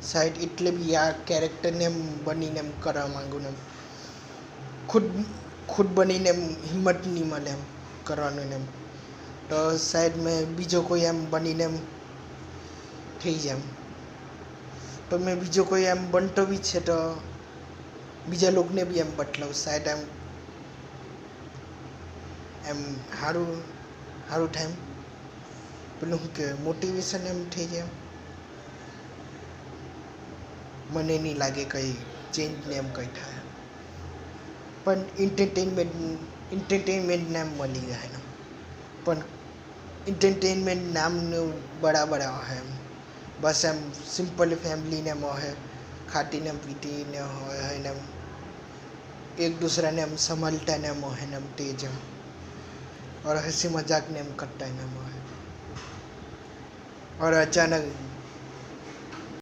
side એટલે બી આ કેરેક્ટરને એમ બનીને એમ કરવા માંગુ ને એમ ખુદ બનીને એમ હિંમત નહીં મળે એમ કરવાનું ને એમ તો સાહેબ મેં બીજો કોઈ એમ બનીને એમ થઈ જાય એમ તો મેં બીજો કોઈ એમ બનતો બી છે તો બીજા લોકોને બી એમ બતલાવું સાહેબ એમ સારું થાય એમ પેલું શું કહેવાય મોટિવેશન એમ થઈ જાય એમ મને નહીં લાગે કંઈ ચેન્જ ને એમ કંઈ થાય પણ એન્ટરટેનમેન્ટને એમ મળી જાય ને પણ એન્ટરટેનમેન્ટ નામનું બરાબર હોય એમ બસ એમ સિમ્પલ ફેમિલીને એમ હોય ખાતીને એમ પીતીને હોય ને એમ એક दूसराને એમ સંભાળતા ને એમ હોય ને એમ તેજ એમ और हंसी मजाक ने एम करता है ना और अचानक